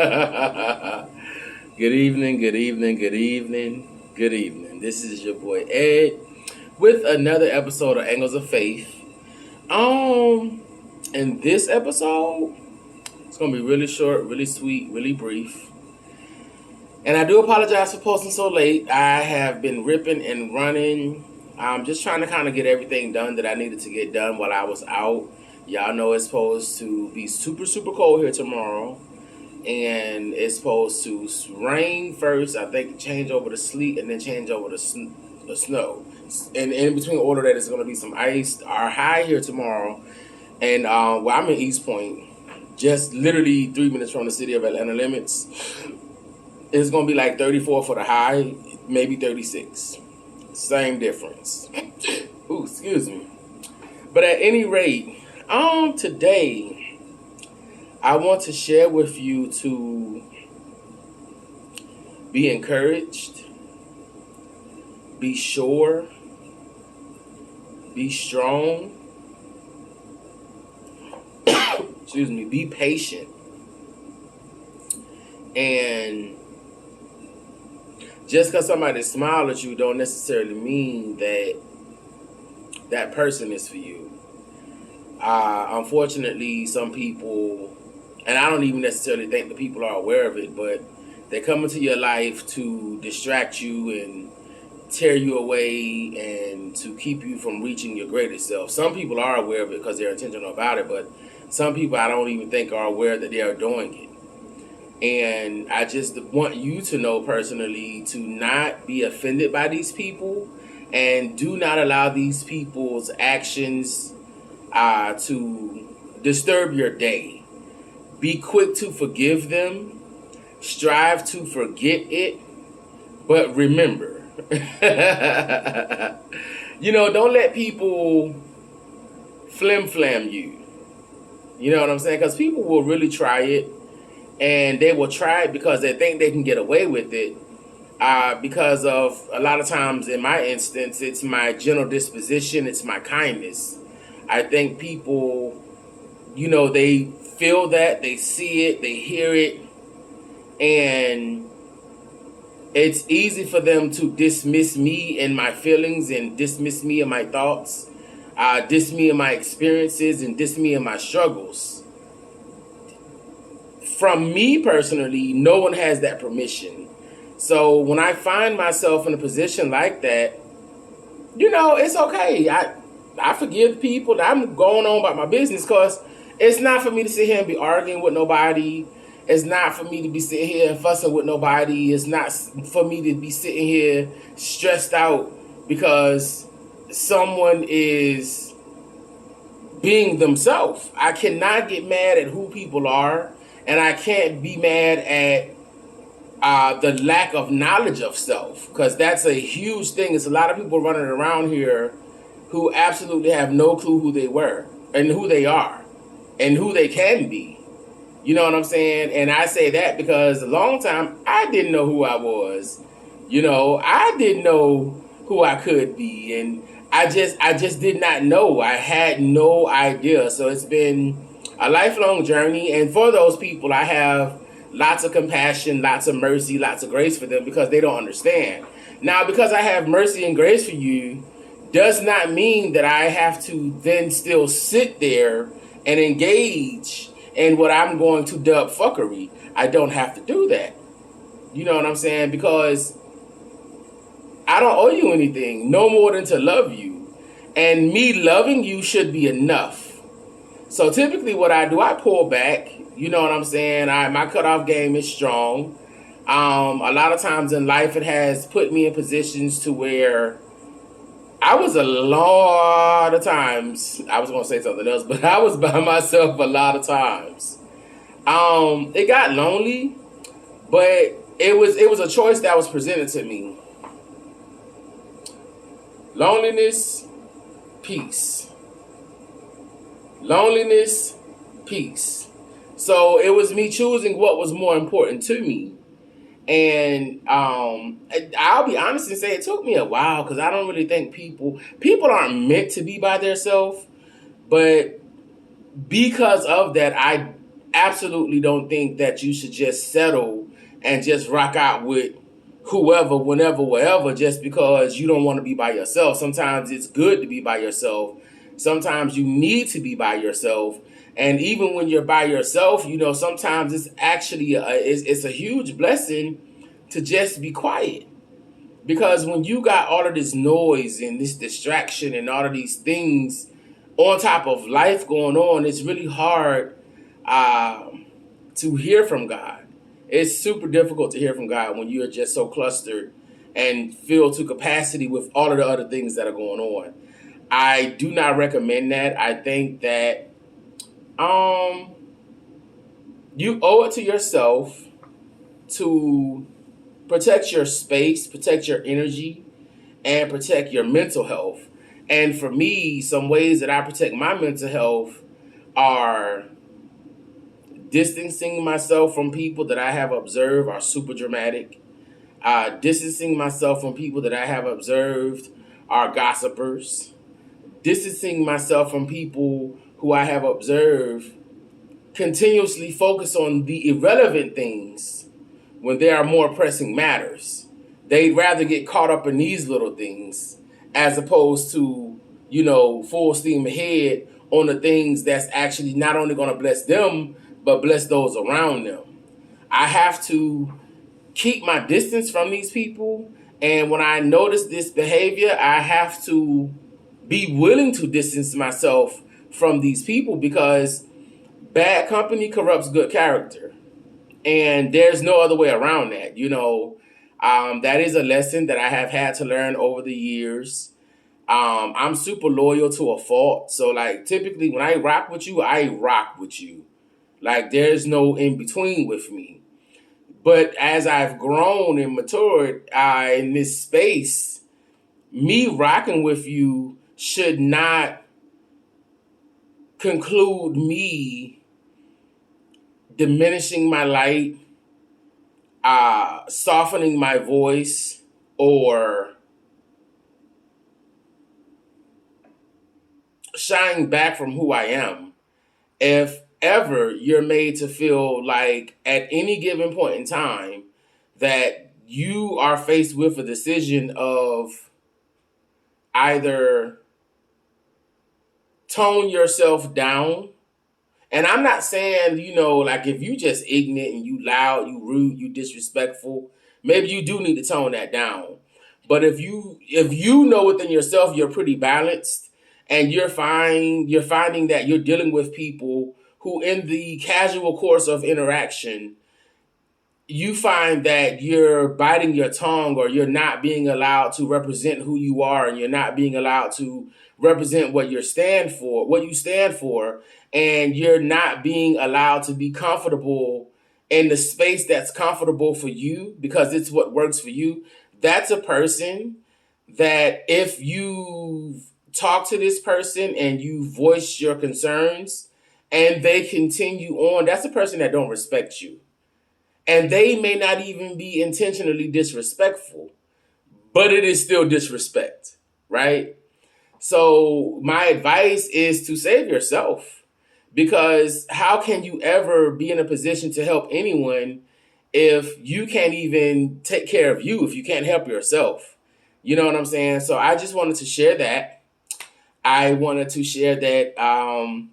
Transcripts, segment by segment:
Good evening, good evening, good evening, good evening. This is your boy Ed with another episode of Angles of Faith. Um, in this episode, it's gonna be really short, really sweet, really brief. And I do apologize for posting so late. I have been ripping and running. I'm just trying to kind of get everything done that I needed to get done while I was out. Y'all know it's supposed to be super, super cold here tomorrow. And it's supposed to rain first, I think, change over to sleet, and then change over to the snow. And in between order that, it's going to be some ice. Our high here tomorrow, and I'm in East Point, just literally 3 minutes from the city of Atlanta limits. It's going to be like 34 for the high, maybe 36. Same difference. Ooh, excuse me. But at any rate, today I want to share with you to be encouraged, be sure, be strong, excuse me, be patient. And just because somebody smiles at you don't necessarily mean that that person is for you. Unfortunately, some people, and I don't even necessarily think the people are aware of it, but they come into your life to distract you and tear you away and to keep you from reaching your greatest self. Some people are aware of it because they're intentional about it, but some people I don't even think are aware that they are doing it. And I just want you to know personally to not be offended by these people and do not allow these people's actions to disturb your day. Be quick to forgive them. Strive to forget it. But remember, don't let people flim-flam you. You know what I'm saying? Because people will really try it. And they will try it because they think they can get away with it. Because of, a lot of times in my instance, it's my general disposition, it's my kindness. I think people, they feel that, they see it, they hear it, and it's easy for them to dismiss me and my feelings and dismiss me and my thoughts, dismiss me and my experiences and dismiss me and my struggles. From me personally, no one has that permission. So when I find myself in a position like that, it's okay. I forgive people. I'm going on about my business because it's not for me to sit here and be arguing with nobody. It's not for me to be sitting here and fussing with nobody. It's not for me to be sitting here stressed out because someone is being themselves. I cannot get mad at who people are. And I can't be mad at the lack of knowledge of self, because that's a huge thing. It's a lot of people running around here who absolutely have no clue who they were and who they are and who they can be. You know what I'm saying? And I say that because a long time I didn't know who I was. I didn't know who I could be, and I just did not know. I had no idea. So it's been a lifelong journey, and for those people, I have lots of compassion, lots of mercy, lots of grace for them because they don't understand. Now, because I have mercy and grace for you, does not mean that I have to then still sit there and engage in what I'm going to dub fuckery. I don't have to do that. You know what I'm saying? Because I don't owe you anything, no more than to love you. And me loving you should be enough. So typically what I do, I pull back. You know what I'm saying? My cutoff game is strong. A lot of times in life it has put me in positions to where I was a lot of times, I was going to say something else, but I was by myself a lot of times. It got lonely, but it was a choice that was presented to me. Loneliness, peace. Loneliness, peace. So it was me choosing what was more important to me. And I'll be honest and say it took me a while because I don't really think people aren't meant to be by themselves. But because of that, I absolutely don't think that you should just settle and just rock out with whoever, whenever, wherever, just because you don't want to be by yourself. Sometimes it's good to be by yourself. Sometimes you need to be by yourself. And even when you're by yourself, sometimes it's actually it's a huge blessing to just be quiet. Because when you got all of this noise and this distraction and all of these things on top of life going on, it's really hard to hear from God. It's super difficult to hear from God when you're just so clustered and filled to capacity with all of the other things that are going on. I do not recommend that. I think that you owe it to yourself to protect your space, protect your energy, and protect your mental health. And for me, some ways that I protect my mental health are distancing myself from people that I have observed are super dramatic. Distancing myself from people that I have observed are gossipers. Distancing myself from people who I have observed continuously focus on the irrelevant things when there are more pressing matters. They'd rather get caught up in these little things as opposed to, full steam ahead on the things that's actually not only going to bless them, but bless those around them. I have to keep my distance from these people. And when I notice this behavior, I have to be willing to distance myself from these people because bad company corrupts good character. And there's no other way around that. That is a lesson that I have had to learn over the years. I'm super loyal to a fault. So, like, typically when I rock with you, I rock with you. Like, there's no in between with me. But as I've grown and matured in this space, me rocking with you should not conclude me diminishing my light, softening my voice, or shying back from who I am. If ever you're made to feel like at any given point in time that you are faced with a decision of either tone yourself down. And I'm not saying, like if you just ignorant and you loud, you rude, you disrespectful, maybe you do need to tone that down. But if you know within yourself you're pretty balanced and you're finding that you're dealing with people who in the casual course of interaction, you find that you're biting your tongue or you're not being allowed to represent who you are and you're not being allowed to represent what you stand for, and you're not being allowed to be comfortable in the space that's comfortable for you because it's what works for you. That's a person that if you talk to this person and you voice your concerns and they continue on, that's a person that don't respect you. And they may not even be intentionally disrespectful, but it is still disrespect, right? So my advice is to save yourself, because how can you ever be in a position to help anyone if you can't even take care of you, if you can't help yourself? You know what I'm saying? So I just wanted to share that. I wanted to share that I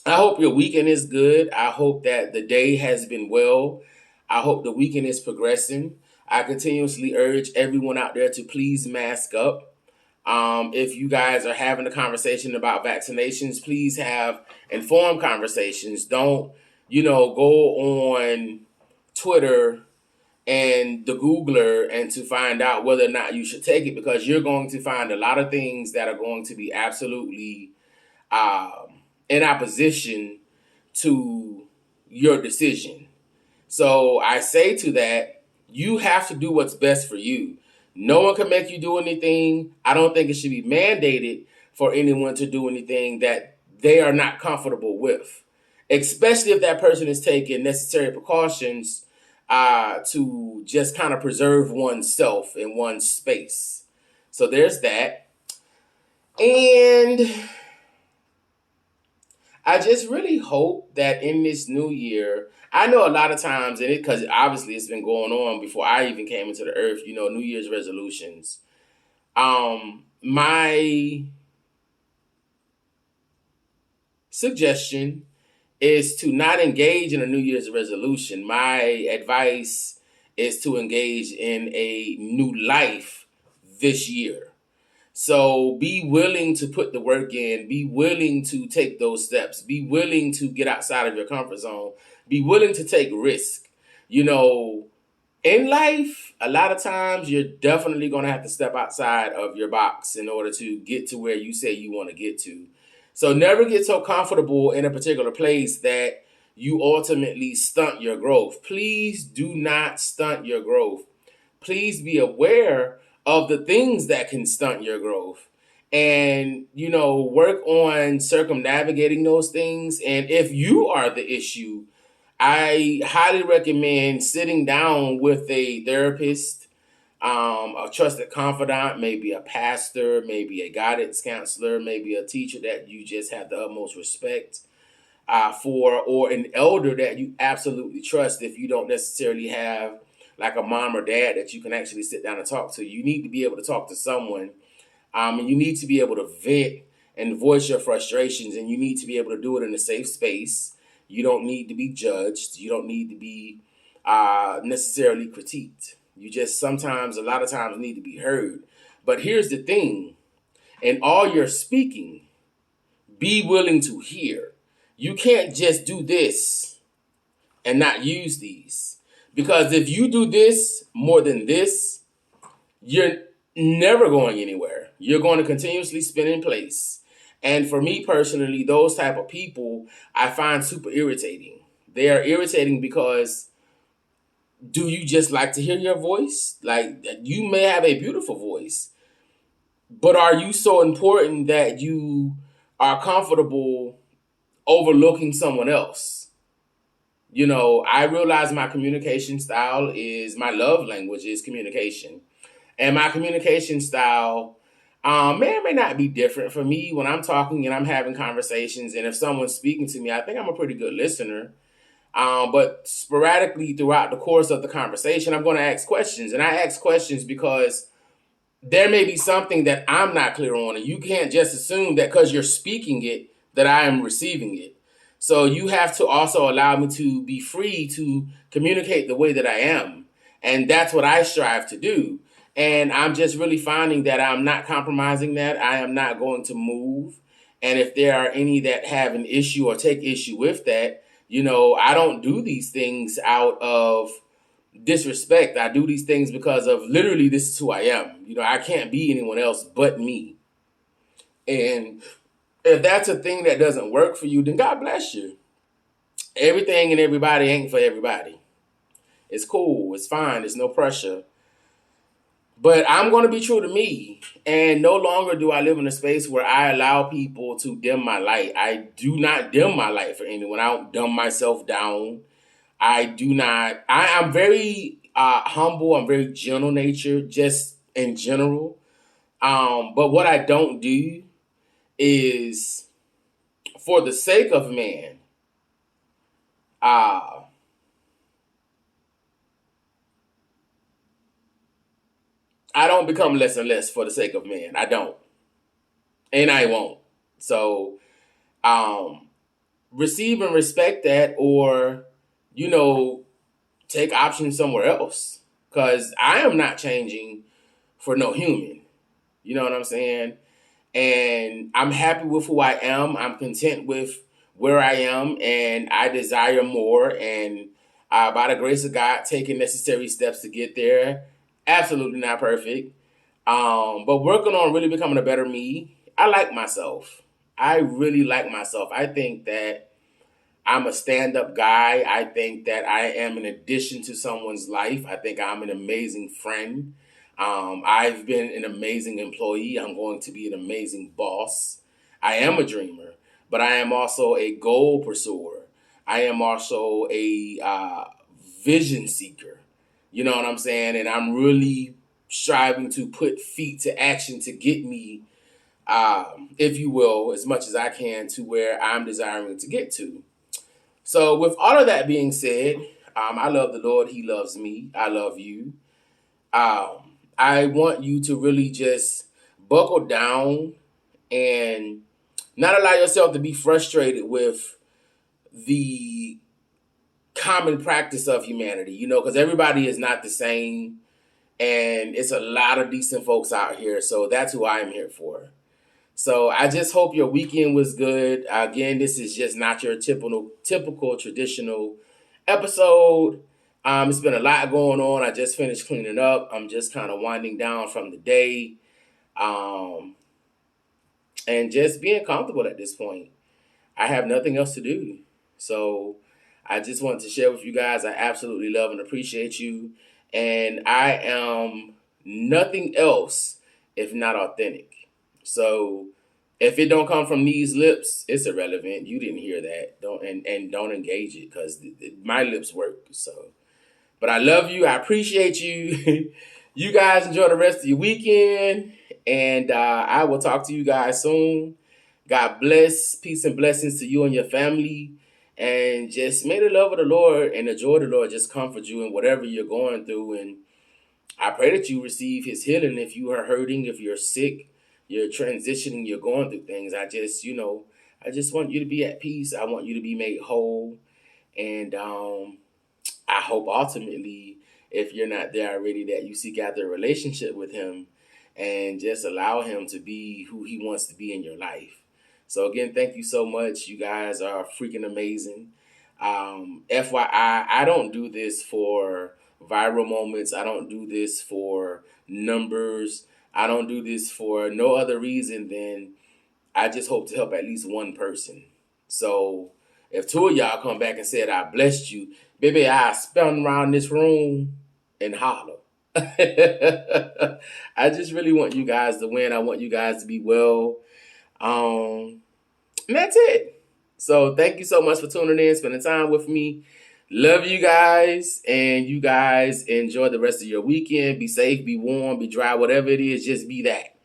hope your weekend is good. I hope that the day has been well. I hope the weekend is progressing. I continuously urge everyone out there to please mask up. If you guys are having a conversation about vaccinations, please have informed conversations. Don't, go on Twitter and the Googler and to find out whether or not you should take it, because you're going to find a lot of things that are going to be absolutely in opposition to your decision. So I say to that, you have to do what's best for you. No one can make you do anything. I don't think it should be mandated for anyone to do anything that they are not comfortable with, especially if that person is taking necessary precautions to just kind of preserve oneself in one's space. So there's that. And I just really hope that in this new year, I know a lot of times, and it because obviously it's been going on before I even came into the earth. New Year's resolutions. My suggestion is to not engage in a New Year's resolution. My advice is to engage in a new life this year. So be willing to put the work in, be willing to take those steps, be willing to get outside of your comfort zone, be willing to take risk. You know, in life, a lot of times you're definitely going to have to step outside of your box in order to get to where you say you want to get to. So never get so comfortable in a particular place that you ultimately stunt your growth. Please do not stunt your growth. Please be aware of the things that can stunt your growth and work on circumnavigating those things. And if you are the issue, I highly recommend sitting down with a therapist, a trusted confidant, maybe a pastor, maybe a guidance counselor, maybe a teacher that you just have the utmost respect for, or an elder that you absolutely trust. If you don't necessarily have like a mom or dad that you can actually sit down and talk to, you need to be able to talk to someone, and you need to be able to vent and voice your frustrations, and you need to be able to do it in a safe space. You don't need to be judged. You don't need to be necessarily critiqued. You just sometimes, a lot of times, need to be heard. But here's the thing: in all your speaking, be willing to hear. You can't just do this and not use these. Because if you do this more than this, you're never going anywhere. You're going to continuously spin in place. And for me personally, those type of people I find super irritating. They are irritating because do you just like to hear your voice? Like, you may have a beautiful voice, but are you so important that you are comfortable overlooking someone else? I realize my communication style is my love language is communication. And my communication style may or may not be different for me when I'm talking and I'm having conversations. And if someone's speaking to me, I think I'm a pretty good listener. But sporadically throughout the course of the conversation, I'm going to ask questions. And I ask questions because there may be something that I'm not clear on. And you can't just assume that because you're speaking it, that I am receiving it. So you have to also allow me to be free to communicate the way that I am. And that's what I strive to do. And I'm just really finding that I'm not compromising that. I am not going to move. And if there are any that have an issue or take issue with that, I don't do these things out of disrespect. I do these things because of literally this is who I am. I can't be anyone else but me. And if that's a thing that doesn't work for you, then God bless you. Everything and everybody ain't for everybody. It's cool. It's fine. There's no pressure. But I'm going to be true to me. And no longer do I live in a space where I allow people to dim my light. I do not dim my light for anyone. I don't dumb myself down. I do not. I'm very humble. I'm very gentle natured, just in general. But what I don't do is, for the sake of man, I don't become less and less for the sake of man. I don't. And I won't. So, receive and respect that, or, take options somewhere else. Because I am not changing for no human. You know what I'm saying? And I'm happy with who I am. I'm content with where I am, and I desire more. And by the grace of God, taking necessary steps to get there. Absolutely not perfect, but working on really becoming a better me. I like myself. I really like myself. I think that I'm a stand-up guy. I think that I am an addition to someone's life. I think I'm an amazing friend. I've been an amazing employee. I'm going to be an amazing boss. I am a dreamer, but I am also a goal pursuer. I am also a vision seeker. You know what I'm saying? And I'm really striving to put feet to action to get me if you will, as much as I can to where I'm desiring to get to. So, with all of that being said, I love the Lord. He loves me. I love you. I want you to really just buckle down and not allow yourself to be frustrated with the common practice of humanity, because everybody is not the same. And it's a lot of decent folks out here. So that's who I am here for. So I just hope your weekend was good. Again, this is just not your typical traditional episode. It's been a lot going on. I just finished cleaning up. I'm just kind of winding down from the day, um, and just being comfortable at this point. I have nothing else to do. So I just want to share with you guys. I absolutely love and appreciate you. And I am nothing else if not authentic. So if it don't come from these lips, it's irrelevant. You didn't hear that. And don't engage it because my lips work. So, but I love you. I appreciate you. You guys enjoy the rest of your weekend, and I will talk to you guys soon. God bless, peace and blessings to you and your family. And just may the love of the Lord and the joy of the Lord just comfort you in whatever you're going through. And I pray that you receive his healing if you are hurting, if you're sick, you're transitioning, you're going through things. I just want you to be at peace. I want you to be made whole. And I hope ultimately, if you're not there already, that you seek out the relationship with him and just allow him to be who he wants to be in your life. So again, thank you so much. You guys are freaking amazing. FYI, I don't do this for viral moments. I don't do this for numbers. I don't do this for no other reason than I just hope to help at least one person. So if two of y'all come back and said I blessed you, baby, I spun around this room and holler. I just really want you guys to win. I want you guys to be well. And that's it. So thank you so much for tuning in, spending time with me. Love you guys, and you guys enjoy the rest of your weekend. Be safe, be warm, be dry, whatever it is, just be that.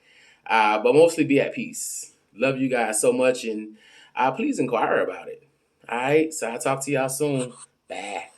But mostly be at peace. Love you guys so much, and please inquire about it. All right, so I'll talk to y'all soon. Bye.